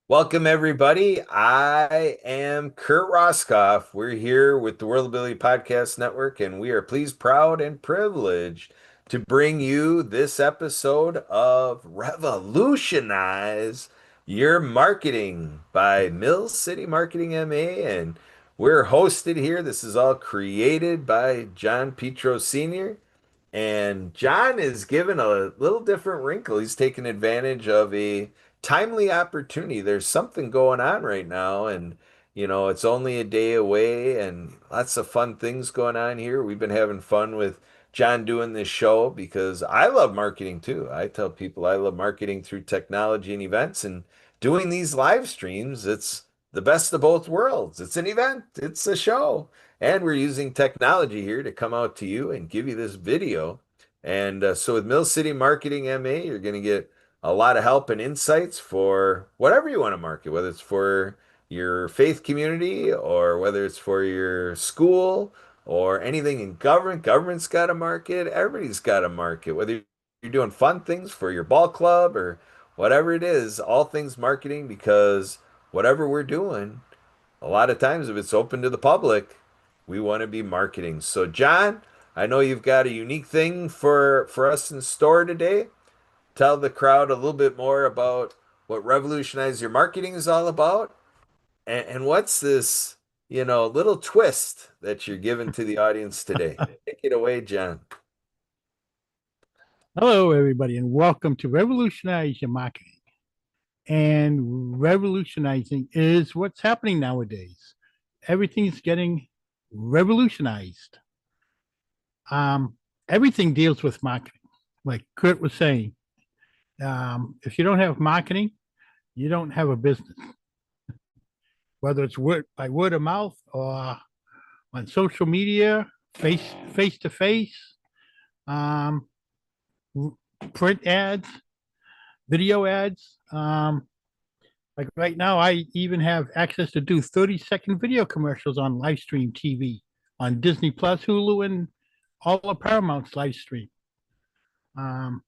Welcome, everybody. I am Kurt Roskoff. We're here with the World Ability Podcast Network, and we are pleased, proud, and privileged to bring you this episode of Revolutionize Your Marketing by Mill City Marketing MA. And we're hosted here. This is all created by John Petros Sr. And John is given a little different wrinkle. He's taken advantage of a timely opportunity. There's something going on right now, and it's only a day away, and lots of fun things going on here. We've been having fun with John doing this show because I love marketing too. I tell people I love marketing through technology and events, and doing these live streams, it's the best of both worlds. It's an event, it's a show. And we're using technology here to come out to you and give you this video. And so with Mill City Marketing MA, you're going to get a lot of help and insights for whatever you want to market, whether it's for your faith community or whether it's for your school or anything in government. Government's got a market. Everybody's got a market. Whether you're doing fun things for your ball club or whatever it is, all things marketing because whatever we're doing, a lot of times if it's open to the public, we want to be marketing. So John, I know you've got a unique thing for us in store today. Tell the crowd a little bit more about what Revolutionize Your Marketing is all about and what's this, little twist that you're giving to the audience today. Take it away, John. Hello, everybody, and welcome to Revolutionize Your Marketing. And revolutionizing is what's happening nowadays. Everything's getting revolutionized. Um, Everything deals with marketing. Like Kurt was saying, if you don't have marketing, you don't have a business. Whether it's by word of mouth or on social media, face to face, um, print ads, video ads. Like right now, I even have access to do 30-second video commercials on live stream TV on Disney Plus, Hulu, and all of Paramount's live stream. Um,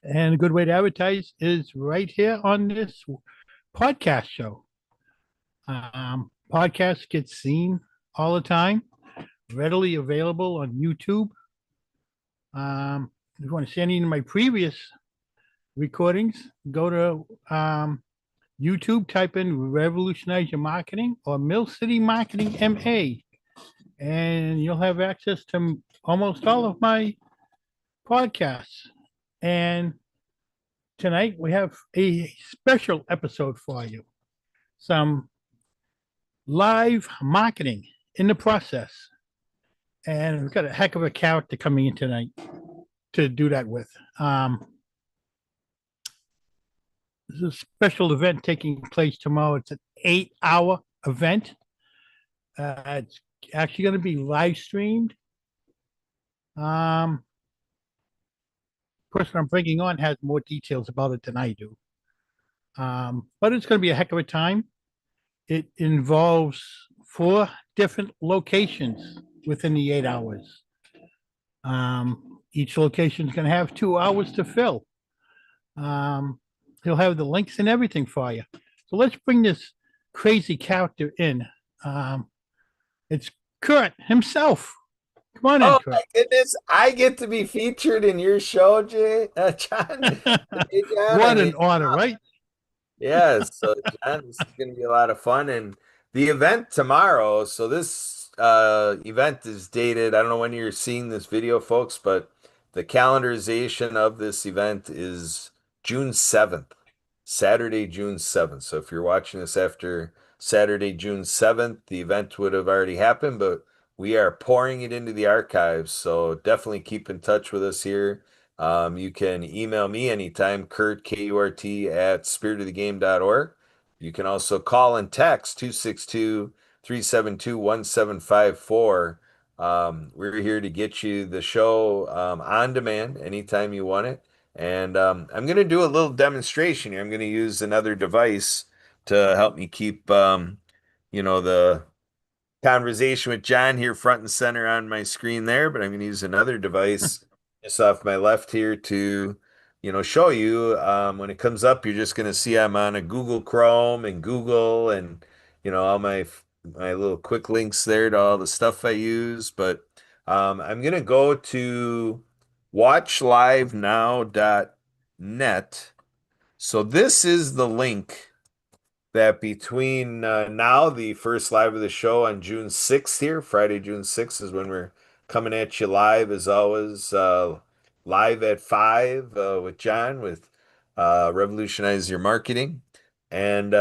and a good way to advertise is right here on this podcast show. Podcasts get seen all the time, readily available on YouTube. If you want to see any of my previous recordings, go to YouTube, type in Revolutionize Your Marketing or Mill City Marketing MA, and you'll have access to almost all of my podcasts. And tonight we have a special episode for you, some live marketing in the process. And we've got a heck of a character coming in tonight to do that with. There's a special event taking place tomorrow. It's an 8-hour event. It's actually going to be live streamed. Person I'm bringing on has more details about it than I do. But it's going to be a heck of a time. It involves 4 different locations within the 8 hours. Each location is going to have 2 hours to fill. He'll have the links and everything for you. So let's bring this crazy character in. It's Kurt himself. Come on in, Oh Kurt. my goodness, I get to be featured in your show, John. Hey, John, I What mean, an honor, right? yeah, so John, this is going to be a lot of fun. And the event tomorrow, so this event is dated, I don't know when you're seeing this video, folks, but the calendarization of this event is June 7th, Saturday, June 7th. So if you're watching this after Saturday, June 7th, the event would have already happened, but we are pouring it into the archives. So definitely keep in touch with us here. You can email me anytime, Kurt, Kurt, at spiritofthegame.org. You can also call and text 262-372-1754. We're here to get you the show on demand anytime you want it. And I'm going to do a little demonstration here. I'm going to use another device to help me keep, the conversation with John here front and center on my screen there, but I'm going to use another device just off my left here to show you. When it comes up, you're just going to see I'm on a Google Chrome and Google and, all my little quick links there to all the stuff I use. But I'm going to go to watchlivenow.net. So this is the link that between now, the first live of the show on June 6th here, Friday, June 6th is when we're coming at you live as always, live at 5 with John with Revolutionize Your Marketing. And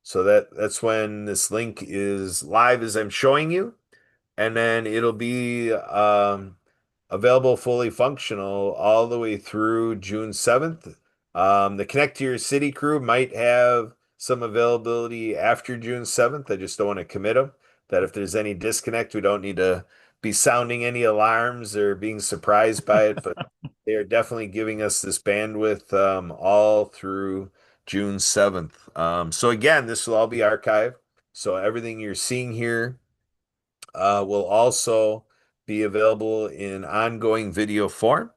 so that's when this link is live as I'm showing you. And then it'll be available fully functional all the way through June 7th. The Connect to Your City crew might have some availability after June 7th. I just don't want to commit them. That if there's any disconnect, we don't need to be sounding any alarms or being surprised by it. But they are definitely giving us this bandwidth all through June 7th. So again, this will all be archived. So everything you're seeing here will also be available in ongoing video form.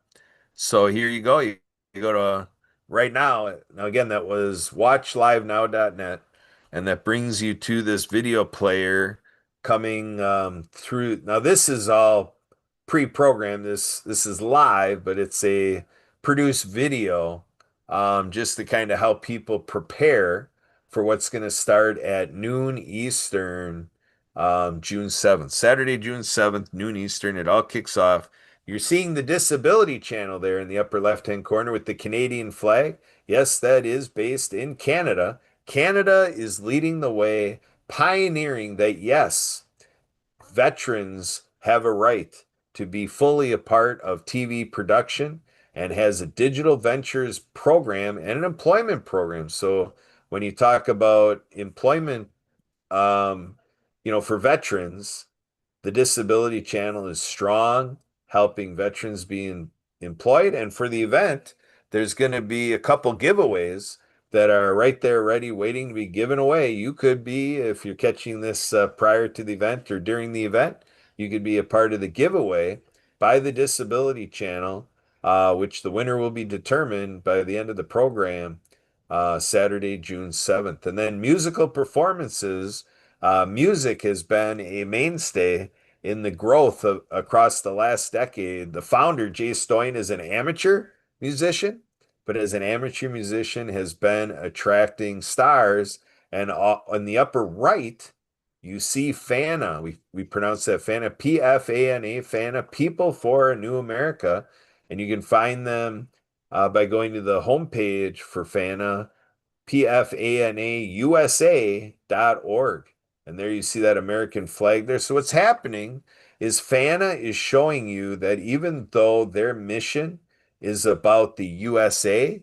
So here you go. You go to right now. Now, again, that was watchlivenow.net, and that brings you to this video player coming through. Now, this is all pre-programmed. This is live, but it's a produced video just to kind of help people prepare for what's going to start at noon Eastern, June 7th. Saturday, June 7th, noon Eastern. It all kicks off. You're seeing the Disability Channel there in the upper left-hand corner with the Canadian flag. Yes, that is based in Canada. Canada is leading the way, pioneering that, yes, veterans have a right to be fully a part of TV production and has a digital ventures program and an employment program. So when you talk about employment, um, for veterans, the Disability Channel is strong, helping veterans employed. And for the event, there's going to be a couple giveaways that are right there ready, waiting to be given away. You could be, if you're catching this prior to the event or during the event, you could be a part of the giveaway by the Disability Channel, which the winner will be determined by the end of the program, Saturday, June 7th. And then musical performances. Music has been a mainstay in the growth across the last decade. The founder, Jay Stoyan, is an amateur musician, but as an amateur musician has been attracting stars. And on the upper right, you see FANA. We pronounce that FANA, P-F-A-N-A, FANA, People for a New America. And you can find them by going to the homepage for FANA, pfanausa.org. And there you see that American flag there. So what's happening is FANA is showing you that even though their mission is about the USA,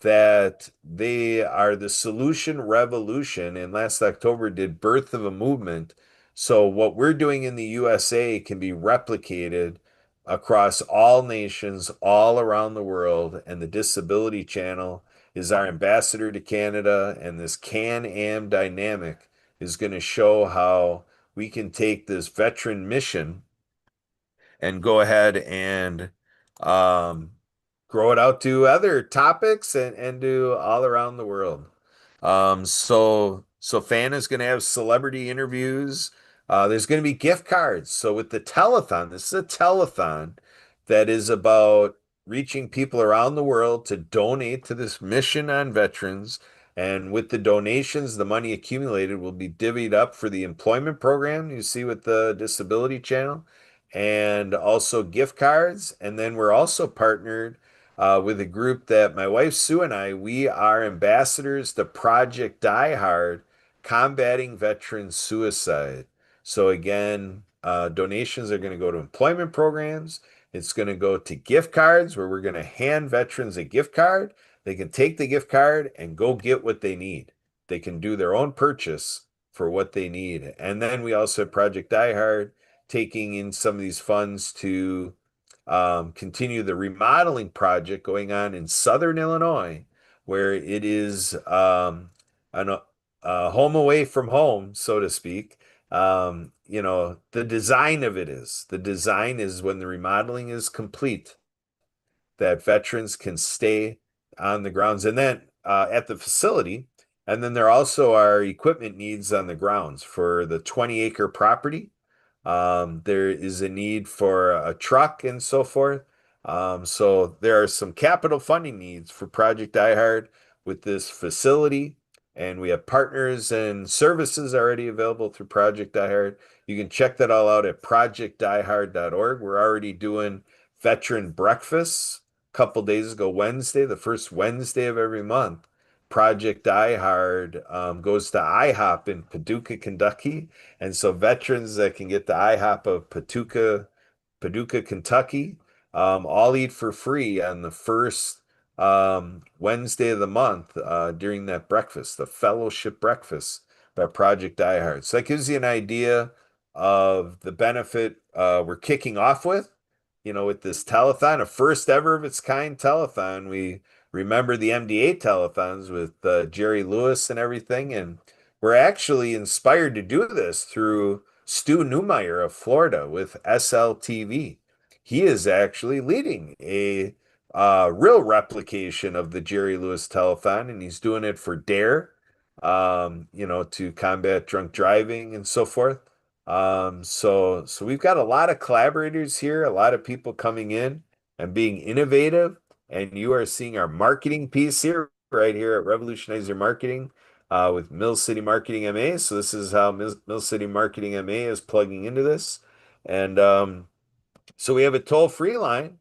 that they are the solution revolution, and last October did birth of a movement. So what we're doing in the USA can be replicated across all nations all around the world, and the Disability Channel is our ambassador to Canada, and this Can-Am dynamic is going to show how we can take this veteran mission and go ahead and um, grow it out to other topics and do all around the world. So Fan is going to have celebrity interviews. There's going to be gift cards. So with the telethon, this is a telethon that is about reaching people around the world to donate to this mission on veterans. And with the donations, the money accumulated will be divvied up for the employment program you see with the Disability Channel and also gift cards. And then we're also partnered with a group that my wife Sue and we are ambassadors to Project Die Hard, combating veteran suicide. So again, donations are going to go to employment programs. It's going to go to gift cards where we're going to hand veterans a gift card. They can take the gift card and go get what they need. They can do their own purchase for what they need. And then we also have Project Die Hard taking in some of these funds to continue the remodeling project going on in Southern Illinois, where it is a home away from home, so to speak. The design is when the remodeling is complete. that veterans can stay on the grounds and then at the facility. And then there also are equipment needs on the grounds for the 20-acre property. There is a need for a truck and so forth. So there are some capital funding needs for Project iHeart with this facility, and we have partners and services already available through Project iHeart. You can check that all out at projectdiehard.org. We're already doing veteran breakfasts a couple days ago, Wednesday, the first Wednesday of every month. Project iHeart goes to IHOP in Paducah, Kentucky. And so veterans that can get the IHOP of Paducah, Kentucky, all eat for free on the first Wednesday of the month during that breakfast, the fellowship breakfast by Project iHeart. So that gives you an idea of the benefit we're kicking off with, with this telethon, a first ever of its kind telethon. We remember the MDA telethons with Jerry Lewis and everything, and we're actually inspired to do this through Stu Newmeyer of Florida with SLTV. He is actually leading a real replication of the Jerry Lewis telethon, and he's doing it for DARE, to combat drunk driving and so forth. So we've got a lot of collaborators here, a lot of people coming in and being innovative, and you are seeing our marketing piece here, right here at Revolutionize Your Marketing with Mill City Marketing MA. So this is how Mill City Marketing MA is plugging into this. And so we have a toll-free line.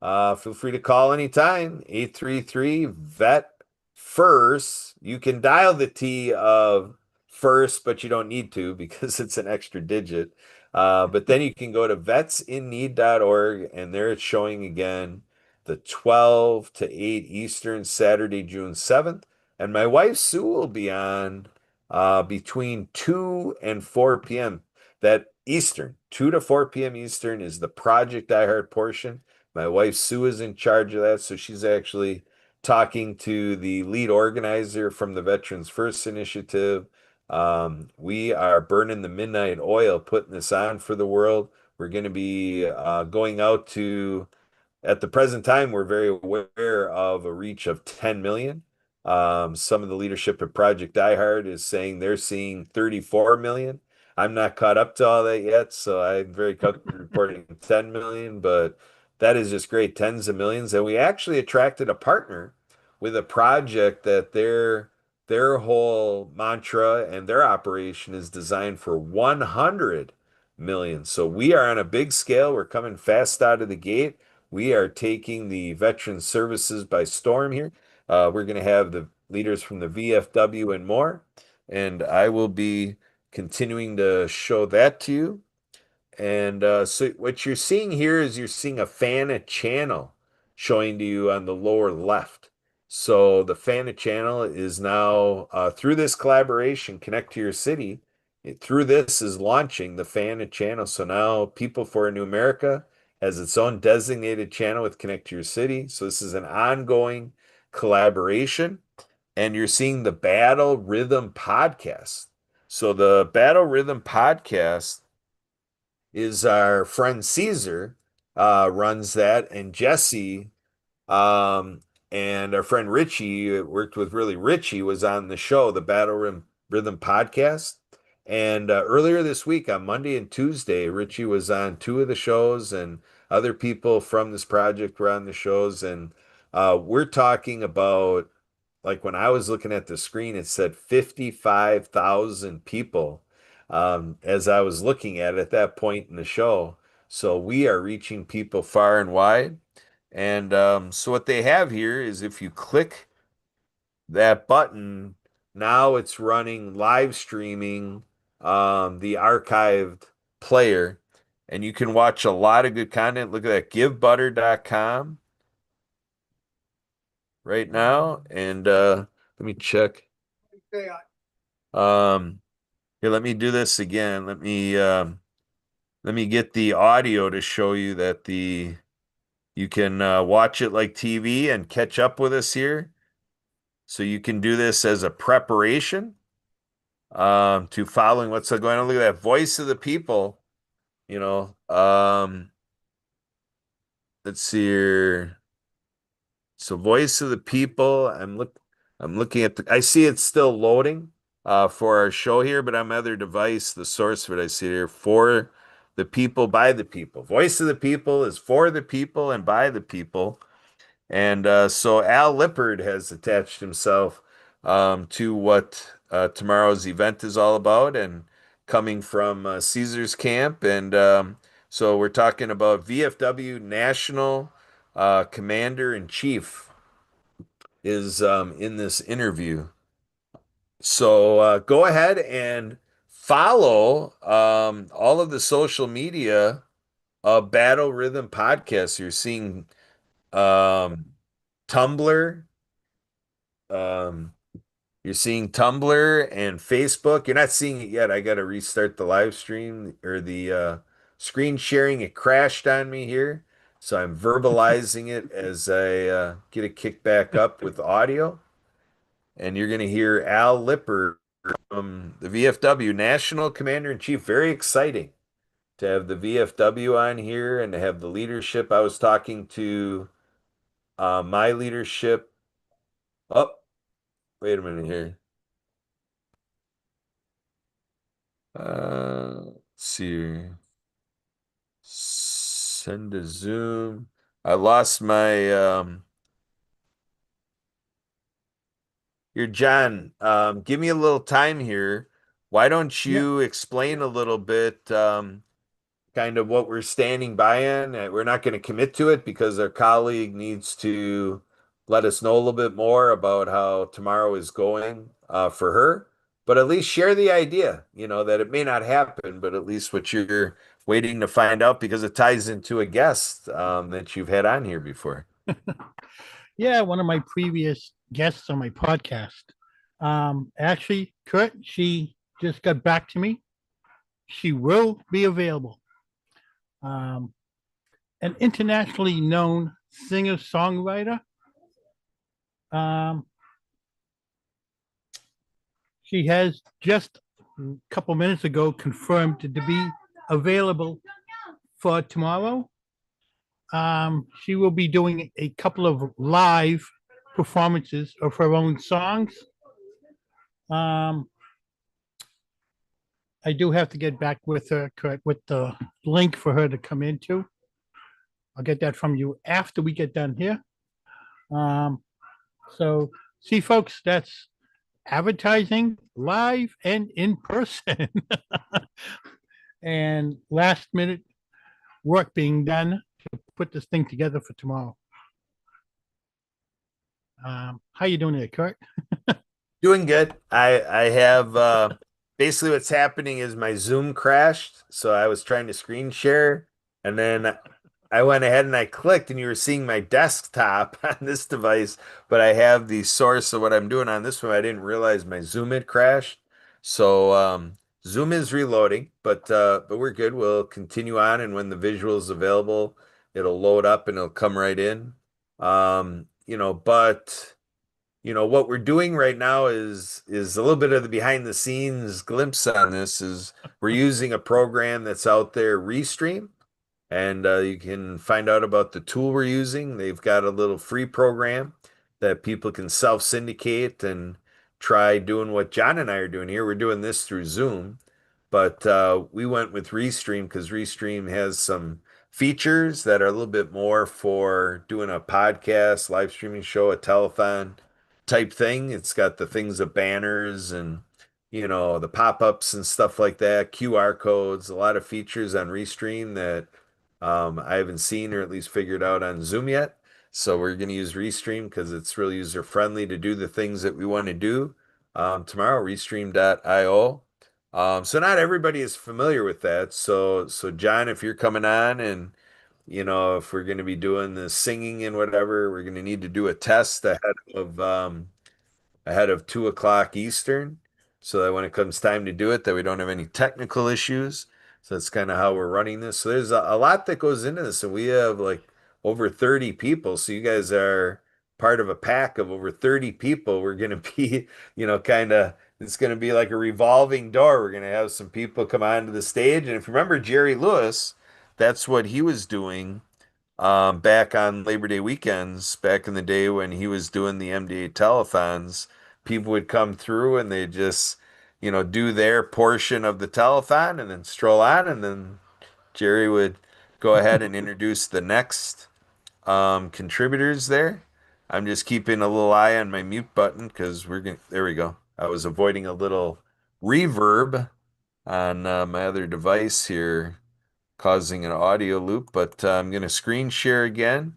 Feel free to call anytime, 833 VET FIRST. You can dial the T of first, but you don't need to because it's an extra digit. But then you can go to vetsinneed.org, and there it's showing again the 12 to 8 Eastern, Saturday, June 7th. And my wife Sue will be on between 2 and 4 p.m. That Eastern, 2 to 4 p.m. Eastern is the Project iHeart portion. My wife Sue is in charge of that, so she's actually talking to the lead organizer from the Veterans First Initiative. We are burning the midnight oil, putting this on for the world. We're going to be going out to at the present time, we're very aware of a reach of 10 million. Some of the leadership at Project iHeart is saying they're seeing 34 million. I'm not caught up to all that yet, so I'm very comfortable reporting 10 million, but that is just great, tens of millions. And we actually attracted a partner with a project that their whole mantra and their operation is designed for 100 million. So we are on a big scale. We're coming fast out of the gate. We are taking the veteran services by storm here. We're going to have the leaders from the VFW and more, and I will be continuing to show that to you. And so what you're seeing here is you're seeing a Fana channel showing to you on the lower left. So the Fana channel is now through this collaboration, Connect to Your City. Through this is launching the Fana channel. So now People for a New America has its own designated channel with Connect to Your City. So this is an ongoing collaboration. And you're seeing the Battle Rhythm podcast. So the Battle Rhythm podcast is our friend Caesar runs that, and Jesse and our friend Richie worked with really Richie was on the show, the Rhythm podcast. And earlier this week on Monday and Tuesday, Richie was on two of the shows, and other people from this project were on the shows. And we're talking about, like when I was looking at the screen, it said 55,000 people as I was looking at that point in the show. So we are reaching people far and wide. And so what they have here is if you click that button, now it's running live streaming the archived player, and you can watch a lot of good content. Look at that, givebutter.com right now. And let me check. Um, Here, let me do this again. Let me get the audio to show you that the you can watch it like TV and catch up with us here. So you can do this as a preparation to following what's going on. Look at that voice of the people. You know, let's see here. So Voice of the People. I'm looking at I see it's still loading for our show here, but on my other device, the source of it I see here for the people by the people. Voice of the People is for the people and by the people. And so Al Lippard has attached himself to what tomorrow's event is all about and coming from Caesar's camp. And so we're talking about VFW National Commander in Chief is in this interview. So go ahead and follow all of the social media of Battle Rhythm Podcasts. You're seeing um, Tumblr. Um, you're seeing Tumblr and Facebook. You're not seeing it yet. I got to restart the live stream or the screen sharing. It crashed on me here. So I'm verbalizing it as I get it kicked back up with audio. And you're going to hear Al Lipper from the VFW National Commander in Chief. Very exciting to have the VFW on here and to have the leadership. I was talking to my leadership. Oh, wait a minute here. Let's see here. Send to Zoom. I lost my here, John. Give me a little time here. Why don't Yeah. you explain a little bit kind of what we're standing by in? We're not going to commit to it because our colleague needs to let us know a little bit more about how tomorrow is going for her. But at least share the idea, that it may not happen, but at least what you're waiting to find out because it ties into a guest that you've had on here before. Yeah, one of my previous guests on my podcast. Actually, Kurt, she just got back to me. She will be available. Um, an internationally known singer-songwriter. Um, she has just a couple minutes ago confirmed to be available for tomorrow. She will be doing a couple of live performances of her own songs. Um, I do have to get back with her, Kurt, with the link for her to come into. I'll get that from you after we get done here. Um, so, see, folks, that's advertising live and in person, and last minute work being done to put this thing together for tomorrow. How you doing there, Kurt? Doing good. I have basically what's happening is my Zoom crashed, so I was trying to screen share, and then I went ahead and I clicked, and you were seeing my desktop on this device, but I have the source of what I'm doing on this one. I didn't realize my Zoom had crashed, so Zoom is reloading, but we're good. We'll continue on, and when the visual is available, it'll load up and it'll come right in. But what we're doing right now is a little bit of the behind the scenes glimpse on this is we're using a program that's out there, Restream, and you can find out about the tool we're using. They've got a little free program that people can self-syndicate and try doing what John and I are doing here. We're doing this through Zoom, but we went with Restream because Restream has some features that are a little bit more for doing a podcast, live streaming show, a telethon type thing. It's got the things of banners and the pop-ups and stuff like that, QR codes, a lot of features on Restream that I haven't seen or at least figured out on Zoom yet. So we're going to use Restream because it's really user friendly to do the things that we want to do tomorrow, restream.io. So not everybody is familiar with that. So John, if you're coming on and if we're going to be doing the singing and whatever, we're going to need to do a test ahead of 2 o'clock Eastern, so that when it comes time to do it, that we don't have any technical issues. So that's kind of how we're running this. So there's a lot that goes into this, and we have like over 30 people. So you guys are part of a pack of over 30 people. We're going to be, kind of, it's going to be like a revolving door. We're going to have some people come onto the stage. And if you remember Jerry Lewis, that's what he was doing back on Labor Day weekends, back in the day when he was doing the MDA telethons, people would come through and they just, do their portion of the telethon and then stroll on, and then Jerry would go ahead and introduce the next contributors there. I'm just keeping a little eye on my mute button because there we go. I was avoiding a little reverb on my other device here, causing an audio loop, but I'm going to screen share again.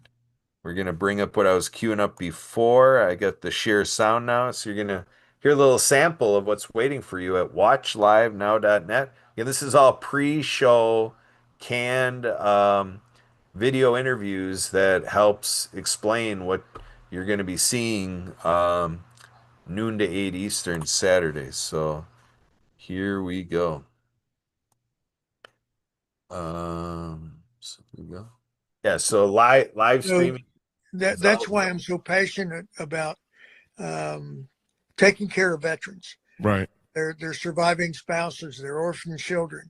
We're going to bring up what I was queuing up before. I got the share sound now, so you're going to hear a little sample of what's waiting for you at watchlivenow.net. Yeah, this is all pre-show canned video interviews that helps explain what you're going to be seeing noon to 8 Eastern Saturdays. So here we go. So here we go. Yeah, so live So streaming is that's all. why I'm so passionate about um, taking care of veterans, Right, their surviving spouses, their orphan children,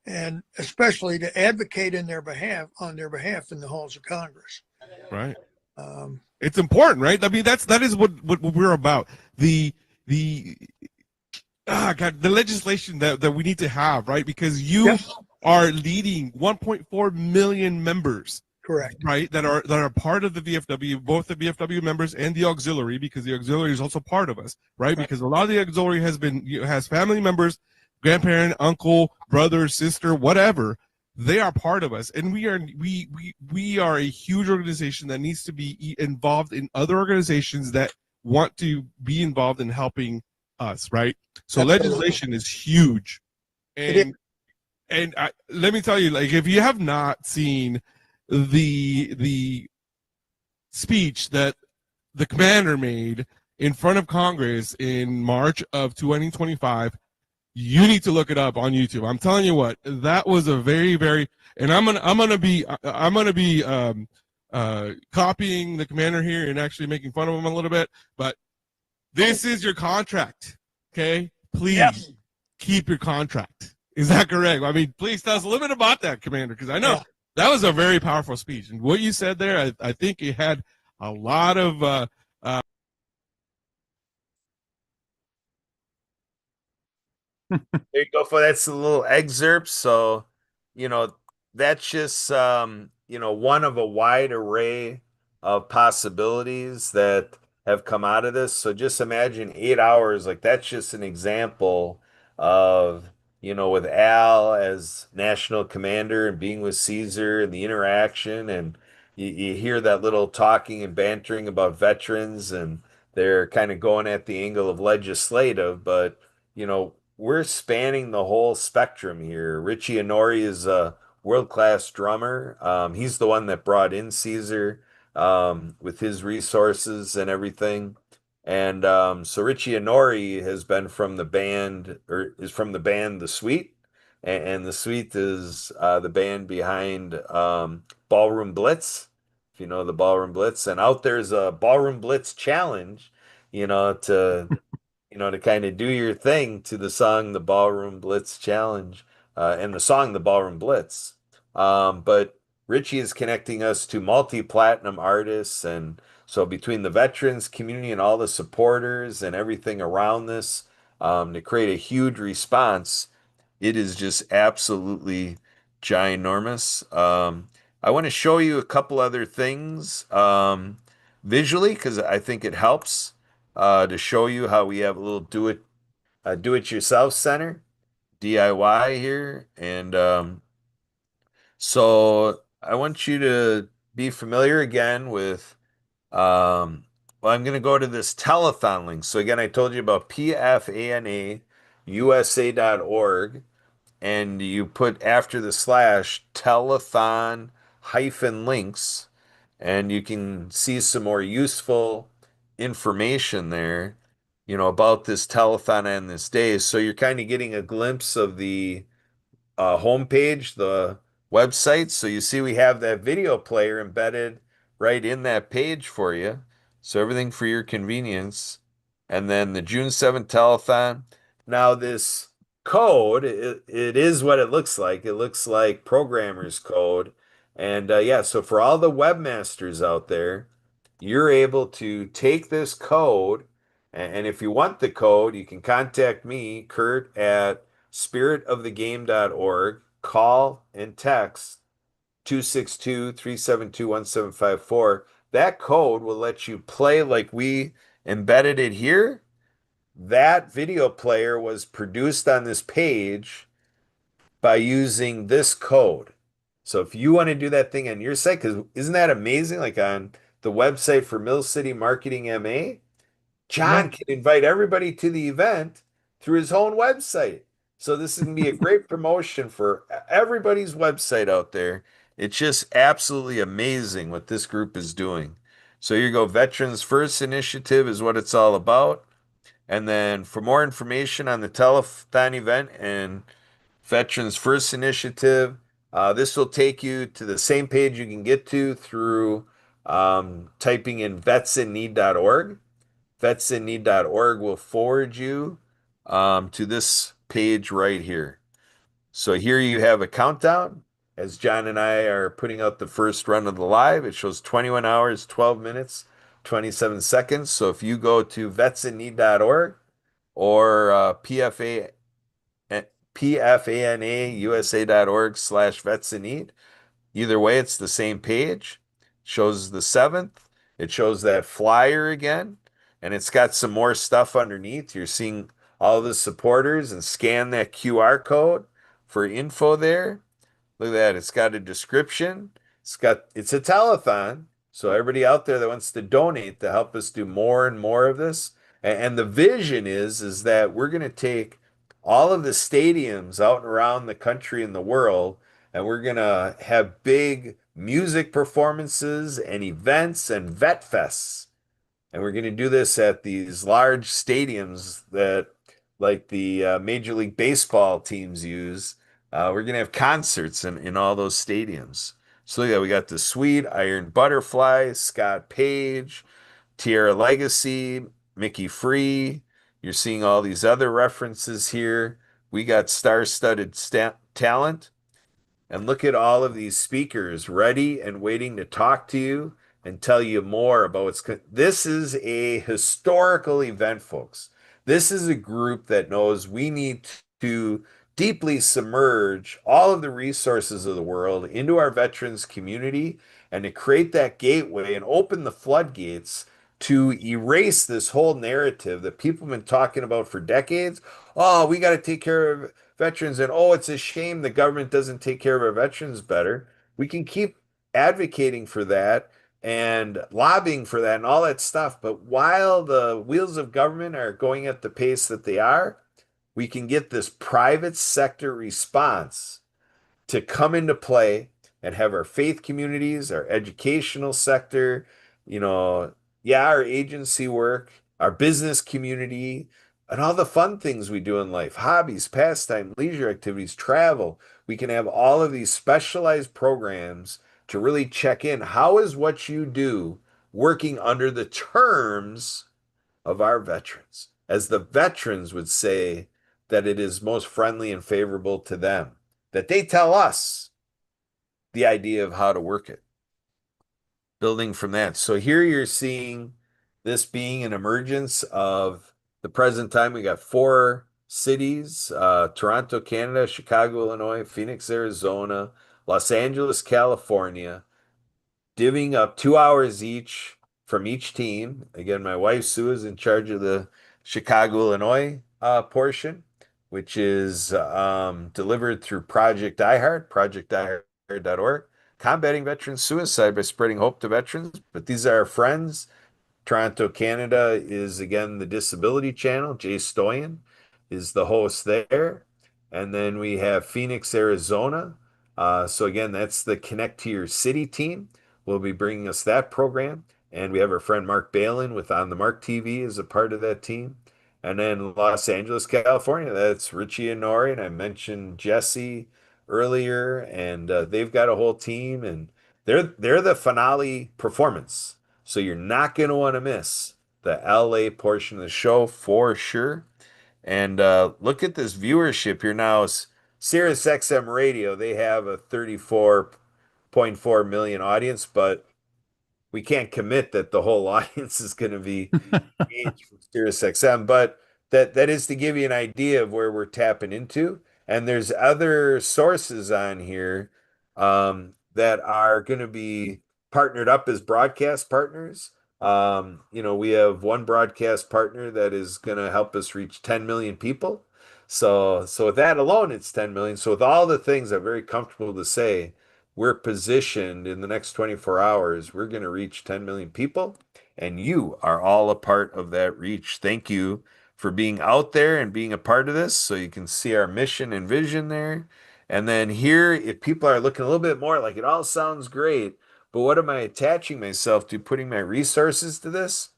and especially to advocate in their behalf on their behalf in the halls of Congress. right. Um, It's important, right? I mean, that is what we're about. The God, the legislation that we need to have, right? Because you yep, are leading 1.4 million members, correct. right? That are part of the VFW, both the VFW members and the auxiliary, because the auxiliary is also part of us, right? Right. Because a lot of the auxiliary has family members, grandparent, uncle, brother, sister, whatever. They are part of us, and we are a huge organization that needs to be involved in other organizations that want to be involved in helping us, right? So Absolutely. legislation is huge, It is. and let me tell you, like, if you have not seen the speech that the commander made in front of Congress in March of 2025, you need to look it up on YouTube. I'm telling you what, that was a very, very, and I'm gonna be copying the commander here and actually making fun of him a little bit, but this is your contract, okay? Yep. Please keep your contract. Is that correct? I mean, please tell us a little bit about that, Commander, because I know Yeah. that was a very powerful speech. And what you said there, I think it had a lot of There you go. For that's a little excerpt. So, you know, that's just one of a wide array of possibilities that have come out of this. So just imagine 8 hours, like that's just an example of, with Al as national commander and being with Caesar and the interaction, and you hear that little talking and bantering about veterans, and they're kind of going at the angle of legislative, but we're spanning the whole spectrum here. Richie Honori is a world-class drummer. He's the one that brought in Caesar with his resources and everything. And so Richie Honori has been from the band, or is from the band The Sweet. And The Sweet is the band behind Ballroom Blitz, if you know the Ballroom Blitz. And out there's a Ballroom Blitz challenge, to to kind of do your thing to the song The Ballroom Blitz Challenge and the song The Ballroom Blitz. But Richie is connecting us to multi-platinum artists. And so between the veterans community and all the supporters and everything around this, to create a huge response, it is just absolutely ginormous. I want to show you a couple other things visually because I think it helps to show you how we have a little do it yourself center DIY here. And so I want you to be familiar again with well, I'm going to go to this telethon link. So again, I told you about pfanausa.org, and you put after the slash telethon hyphen links, and you can see some more useful information there, about this telethon and this day. So you're kind of getting a glimpse of the homepage, the website. So you see we have that video player embedded right in that page for you. So everything for your convenience. And then the June 7th telethon. Now this code, it is what it looks like. It looks like programmer's code. And yeah, so for all the webmasters out there, you're able to take this code, and if you want the code, you can contact me, Kurt, at spiritofthegame.org. Call and text 262-372-1754. That code will let you play like we embedded it here. That video player was produced on this page by using this code. So if you want to do that thing on your site, because isn't that amazing? Like on the website for Mill City Marketing MA, Yeah. John can invite everybody to the event through his own website. So this is going to be a great promotion for everybody's website out there. It's just absolutely amazing what this group is doing. So here you go. Veterans First Initiative is what it's all about. And then for more information on the telethon event and Veterans First Initiative, this will take you to the same page you can get to through typing in vetsinneed.org. Vetsinneed.org will forward you to this page right here. So here you have a countdown as John and I are putting out the first run of the live. It shows 21 hours, 12 minutes, 27 seconds. So if you go to vetsinneed.org or pfanausa.org/vetsinneed, either way, it's the same page. Shows the 7th. It shows that flyer again, and it's got some more stuff underneath. You're seeing all the supporters and scan that QR code for info there. Look at that. It's got a description. It's a telethon. So everybody out there that wants to donate to help us do more and more of this. And the vision is that we're going to take all of the stadiums out and around the country and the world, and we're going to have big music performances and events and vet fests. And we're going to do this at these large stadiums that, like the Major League Baseball teams use. We're going to have concerts in all those stadiums. So, yeah, we got the Sweet, Iron Butterfly, Scott Page, Tierra Legacy, Mickey Free. You're seeing all these other references here. We got star-studded talent. And look at all of these speakers ready and waiting to talk to you and tell you more about this is a historical event, folks. This is a group that knows we need to deeply submerge all of the resources of the world into our veterans community and to create that gateway and open the floodgates to erase this whole narrative that people have been talking about for decades. Oh, we got to take care of veterans, and oh, it's a shame the government doesn't take care of our veterans better. We can keep advocating for that and lobbying for that and all that stuff. But while the wheels of government are going at the pace that they are, we can get this private sector response to come into play and have our faith communities, our educational sector, you know, yeah, our agency work, our business community, and all the fun things we do in life, hobbies, pastime, leisure activities, travel. We can have all of these specialized programs to really check in. How is what you do working under the terms of our veterans? As the veterans would say, that it is most friendly and favorable to them, that they tell us the idea of how to work it, building from that. So here you're seeing this being an emergence of the present time. We got four cities, Toronto, Canada, Chicago, Illinois, Phoenix, Arizona, Los Angeles, California, divvying up 2 hours each from each team. Again, my wife Sue is in charge of the Chicago, Illinois portion, which is delivered through Project iHeart, projectiheart.org, combating veteran suicide by spreading hope to veterans. But these are our friends. Toronto, Canada is again the Disability Channel. Jay Stoyan is the host there. And then we have Phoenix, Arizona. So again, that's the Connect to Your City team. Will be bringing us that program. And we have our friend Mark Balin with On the Mark TV as a part of that team. And then Los Angeles, California, that's Richie and Nori. And I mentioned Jesse earlier, and they've got a whole team, and they're the finale performance. So you're not going to want to miss the LA portion of the show for sure. And look at this viewership here now. Sirius XM Radio, they have a 34 0.4 million audience, but we can't commit that the whole audience is going to be engaged from SiriusXM, but that is to give you an idea of where we're tapping into. And there's other sources on here that are going to be partnered up as broadcast partners. We have one broadcast partner that is going to help us reach 10 million people. So with that alone, it's 10 million. So with all the things, I'm very comfortable to say we're positioned in the next 24 hours, we're going to reach 10 million people, and you are all a part of that reach. Thank you for being out there and being a part of this so you can see our mission and vision there. And then here, if people are looking a little bit more like it all sounds great, but what am I attaching myself to, putting my resources to this?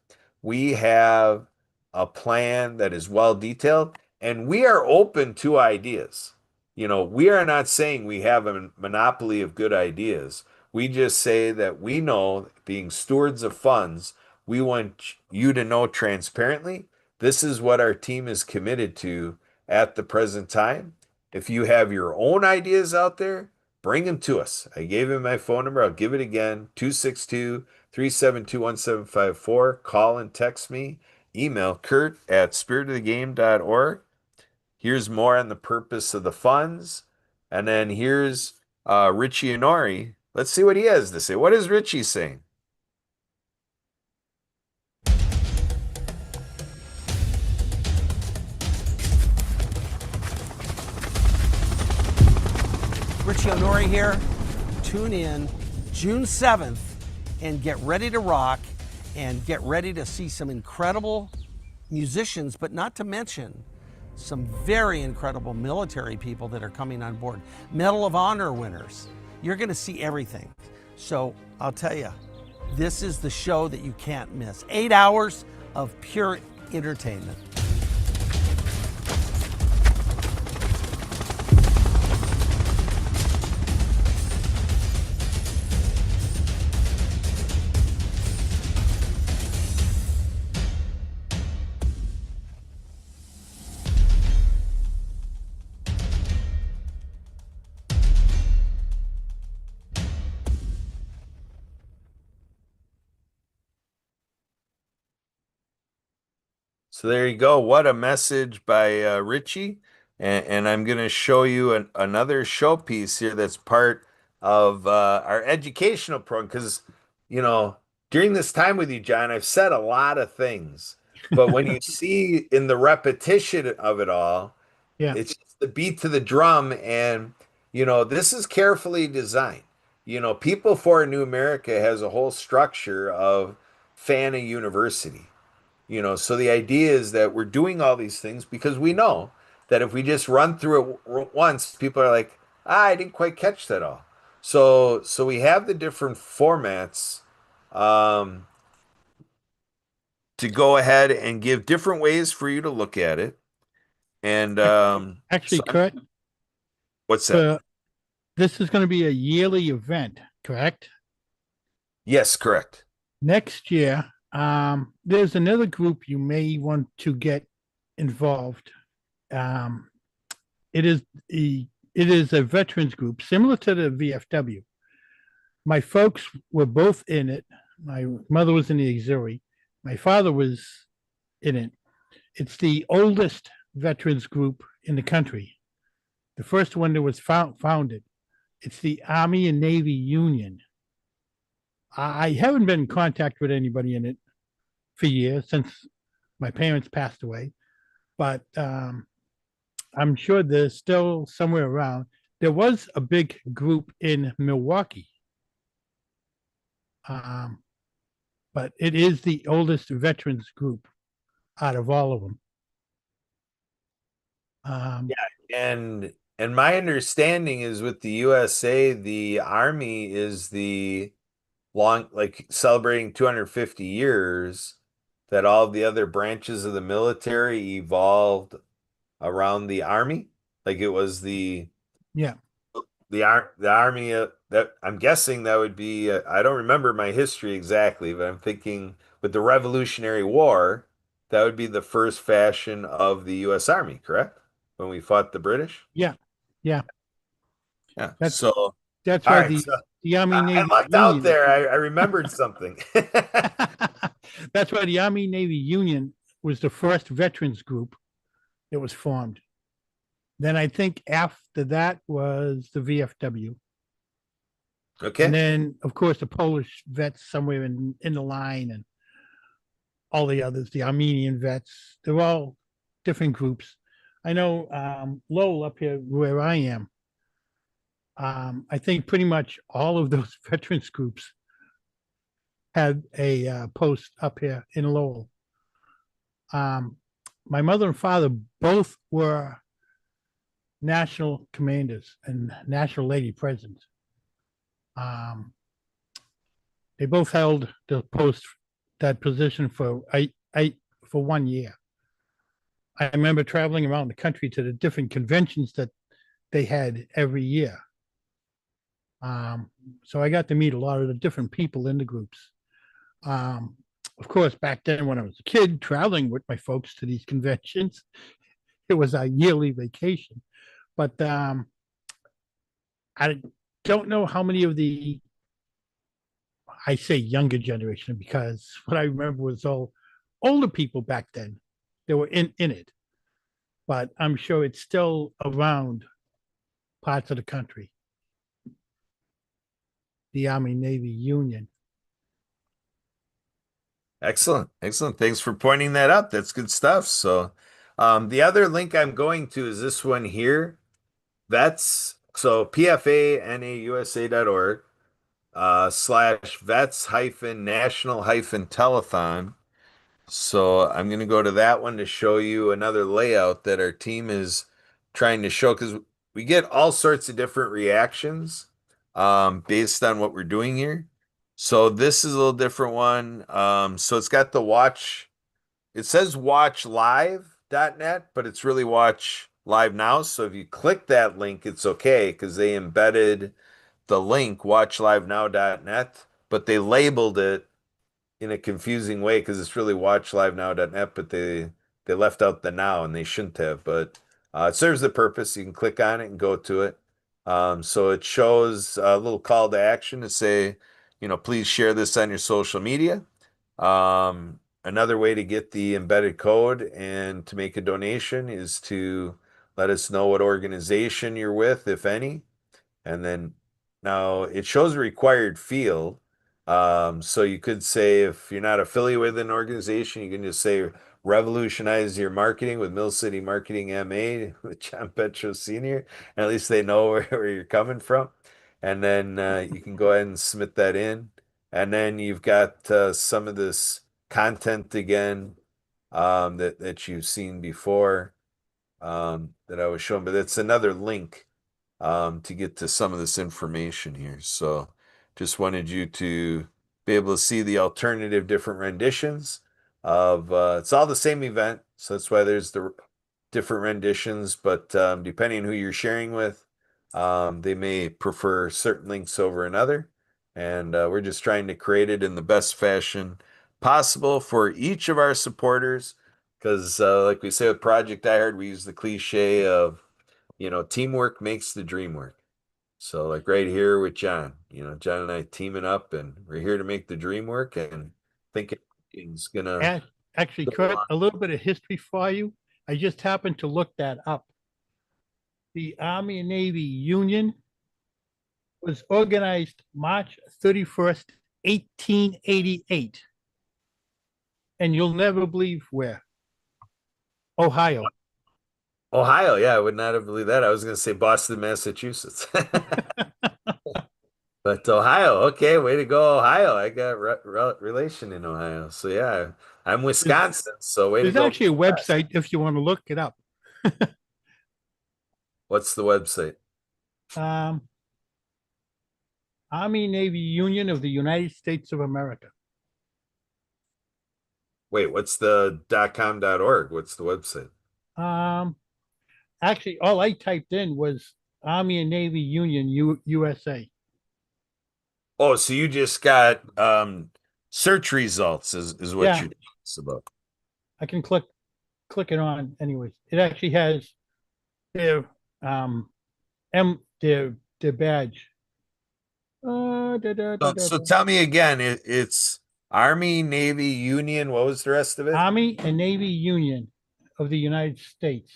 We have a plan that is well detailed, and we are open to ideas. We are not saying we have a monopoly of good ideas. We just say that we know, being stewards of funds, we want you to know transparently, this is what our team is committed to at the present time. If you have your own ideas out there, bring them to us. I gave him my phone number. I'll give it again, 262-372-1754. Call and text me. Email kurt@spiritofthegame.org. Here's more on the purpose of the funds. And then here's Richie Honori. Let's see what he has to say. What is Richie saying? Richie Honori here. Tune in June 7th and get ready to rock and get ready to see some incredible musicians, but not to mention some very incredible military people that are coming on board. Medal of Honor winners. You're going to see everything. So I'll tell you, this is the show that you can't miss. 8 hours of pure entertainment. So there you go. What a message by Richie. And I'm going to show you another showpiece here that's part of our educational program. Because, you know, during this time with you, John, I've said a lot of things. But when you see in the repetition of it all, Yeah, it's just the beat to the drum. And, this is carefully designed. People for New America has a whole structure of Fana University. So the idea is that we're doing all these things because we know that if we just run through it once, people are like, I didn't quite catch that all. So we have the different formats um, to go ahead and give different ways for you to look at it. And actually, so Kurt, what's that? this is going to be a yearly event, correct? Yes, correct. Next year, there's another group you may want to get involved. Um, it is a veterans group similar to the VFW. My folks were both in it. My mother was in the auxiliary. My father was in it. It's the oldest veterans group in the country. The first one that was founded. It's the Army and Navy Union. I haven't been in contact with anybody in it for years since my parents passed away, but I'm sure there's still somewhere around. There was a big group in Milwaukee, but it is the oldest veterans group out of all of them. And my understanding is with the USA, the Army is the long, like celebrating 250 years, that all of the other branches of the military evolved around the Army. Like it was Yeah, the Army that I'm guessing that would be I don't remember my history exactly, but I'm thinking with the Revolutionary War, that would be the first fashion of the U.S. Army, correct? When we fought the British. yeah, yeah. Yeah. That's So That's All why right, so the Army I Navy lucked out Union. there. I remembered something. That's why the Army Navy Union was the first veterans group that was formed. Then I think after that was the VFW. And Okay. then, of course, the Polish vets somewhere in the line, and all the others, the Armenian vets. They're all different groups. I know Lowell up here where I am. I think pretty much all of those veterans groups had a post up here in Lowell. Um, my mother and father both were national commanders and national lady presidents. Um, they both held the post, that position for for 1 year. I remember traveling around the country to the different conventions that they had every year. So I got to meet a lot of the different people in the groups. Um, of course, back then when I was a kid traveling with my folks to these conventions, it was a yearly vacation. But I don't know how many of I say younger generation, because what I remember was all older people back then that were in it. But I'm sure it's still around parts of the country, the Army Navy Union. Excellent. Excellent. Thanks for pointing that out. That's good stuff. So, the other link I'm going to is this one here. That's so pfanausa.org slash vets hyphen national hyphen telethon. So I'm going to go to that one to show you another layout that our team is trying to show, because we get all sorts of different reactions based on what we're doing here. So this is a little different one. So it's got the watch. It says watchlive.net, but it's really watch live now. So if you click that link, it's okay because they embedded the link watchlivenow.net, but they labeled it in a confusing way because it's really watchlivenow.net, but they left out the now and they shouldn't have. But it serves the purpose. You can click on it and go to it. So it shows a little call to action to say, please share this on your social media. Another way to get the embedded code and to make a donation is to let us know what organization you're with, if any. And then now it shows a required field. So you could say if you're not affiliated with an organization, you can just say revolutionize your marketing with Mill City Marketing MA with John Petros Sr. And at least they know where you're coming from. And then you can go ahead and submit that in. And then you've got some of this content again that you've seen before that I was showing, but it's another link to get to some of this information here. So just wanted you to be able to see the alternative different renditions of it's all the same event. So that's why there's the different renditions, but depending on who you're sharing with, they may prefer certain links over another. And we're just trying to create it in the best fashion possible for each of our supporters. Because, like we say with Project I Heard, we use the cliche of teamwork makes the dream work. So like right here with John, John and I teaming up and we're here to make the dream work and thinking it's gonna Actually, go Kurt, along. a little bit of history for you. I just happened to look that up. The Army and Navy Union was organized March 31st, 1888. And you'll never believe where. Ohio. Ohio, yeah, I would not have believed that. I was gonna say Boston, Massachusetts. But Ohio, okay, way to go, Ohio. I got relation in Ohio. So yeah, I'm There's, Wisconsin, so way to there's go. actually a website if you want to look it up. What's the website? Um, Army Navy Union of the United States of America. Wait, what's the .com.org? What's the website? Um, Actually, all I typed in was Army and Navy Union USA. Oh, so you just got search results is what Yeah, you're about. I can click it on anyways. It actually has their their badge. So tell me again, it's Army, Navy, Union. What was the rest of it? Army and Navy Union of the United States.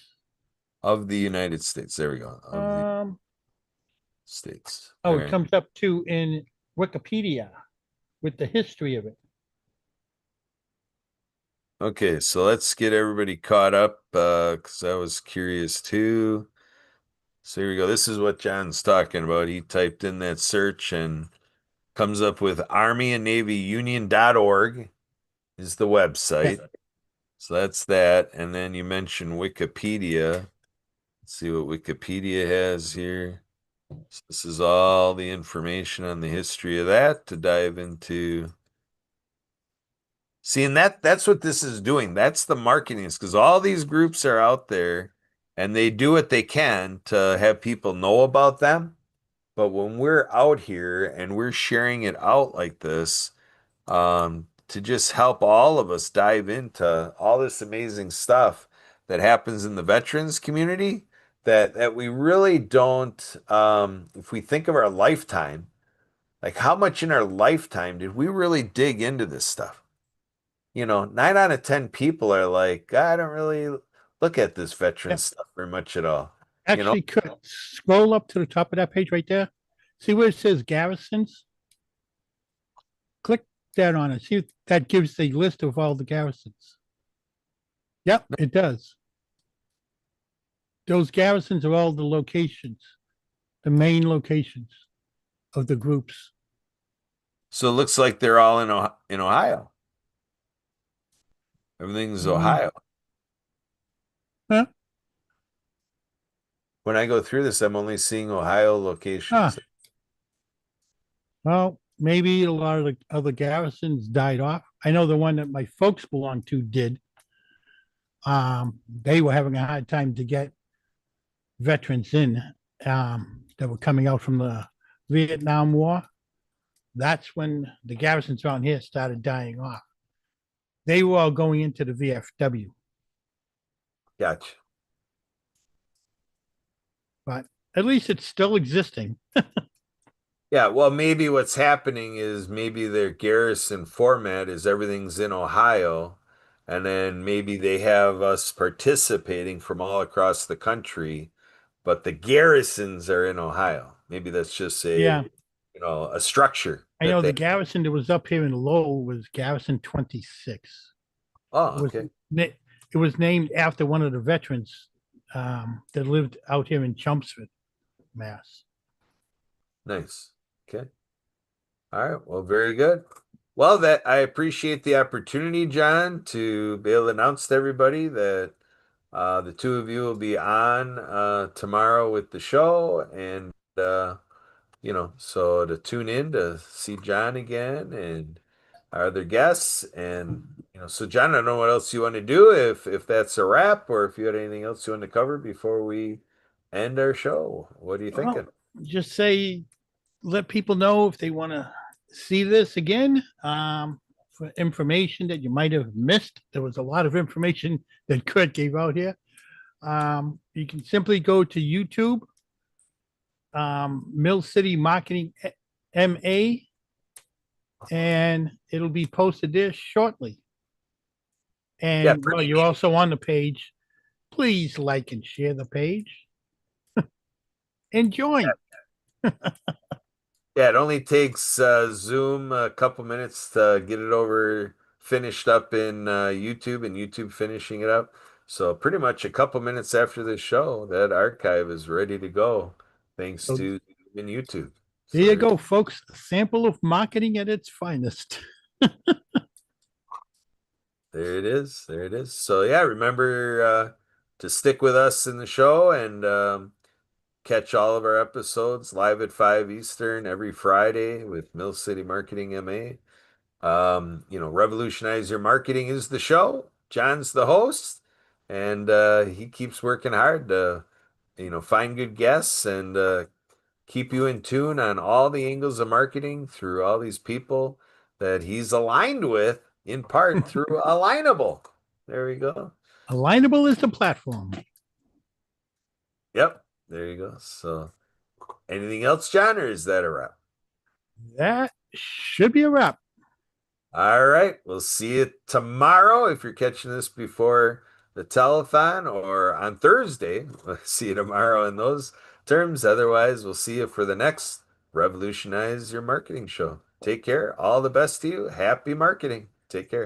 Of the United States. There we go. Of the Um, States. All oh, it right. comes up too in Wikipedia with the history of it. Okay, so let's get everybody caught up because I was curious too. So here we go. This is what John's talking about. He typed in that search and comes up with Army and Navy Union.org is the Yeah, website. So that's that. And then you mentioned Wikipedia. Let's see what Wikipedia has here. So this is all the information on the history of that to dive into. See, and that's what this is doing. That's the marketing is because all these groups are out there and they do what they can to have people know about them. But when we're out here and we're sharing it out like this, to just help all of us dive into all this amazing stuff that happens in the veterans community that we really don't, if we think of our lifetime, like how much in our lifetime did we really dig into this stuff? 9 out of 10 people are like, I don't really look at this veteran yeah. stuff very much at all. Actually, could scroll up to the top of that page right there. See where it says garrisons? Click that on it. See if that gives the list of all the garrisons. Yep, it does. Those garrisons are all the locations, the main locations of the groups. So it looks like they're all in Ohio. Everything's Ohio. Huh? When I go through this, I'm only seeing Ohio locations. Well, maybe a lot of the other garrisons died off. I know the one that my folks belonged to did. They were having a hard time to get veterans in that were coming out from the Vietnam War. That's when the garrisons around here started dying off. They were all going into the VFW, Gotcha. but at least it's still existing. Yeah, well, maybe what's happening is maybe their garrison format is everything's in Ohio, and then maybe they have us participating from all across the country, but the garrisons are in Ohio. Maybe that's just Yeah, a structure I that know the they. garrison that was up here in Lowell was Garrison 26. It Oh, was okay. it was named after one of the veterans that lived out here in Chelmsford, Mass. Nice. Okay. All right. Well, very good. Well, that I appreciate the opportunity, John, to be able to announce to everybody that the two of you will be on tomorrow with the show, and so to tune in to see John again and our other guests, and so John, I don't know what else you want to do if that's a wrap, or if you had anything else you want to cover before we end our show. What are you thinking? Well, just say let people know if they want to see this again for information that you might have missed. There was a lot of information that Kurt gave out here. You can simply go to YouTube, Mill City Marketing MA, and it'll be posted there shortly. Yeah, And while you're also on the page, please like and share the page. And join. Yeah, it only takes Zoom a couple minutes to get it over finished up in YouTube and YouTube finishing it up. So pretty much a couple minutes after this show, that archive is ready to go, thanks So to in YouTube. there So you go, folks. A sample of marketing at its finest. there it is. There it is. So yeah, remember to stick with us in the show and catch all of our episodes live at 5 Eastern every Friday with Mill City Marketing MA. Revolutionize Your Marketing is the show. John's the host, and he keeps working hard to, find good guests and keep you in tune on all the angles of marketing through all these people that he's aligned with, in part through Alignable. There we go. Alignable is the platform. Yep, there you go. So, anything else, John, or is that a wrap? That should be a wrap. All right. We'll see you tomorrow if you're catching this before the telethon or on Thursday. We'll see you tomorrow in those terms. Otherwise, we'll see you for the next Revolutionize Your Marketing show. Take care. All the best to you. Happy marketing. Take care.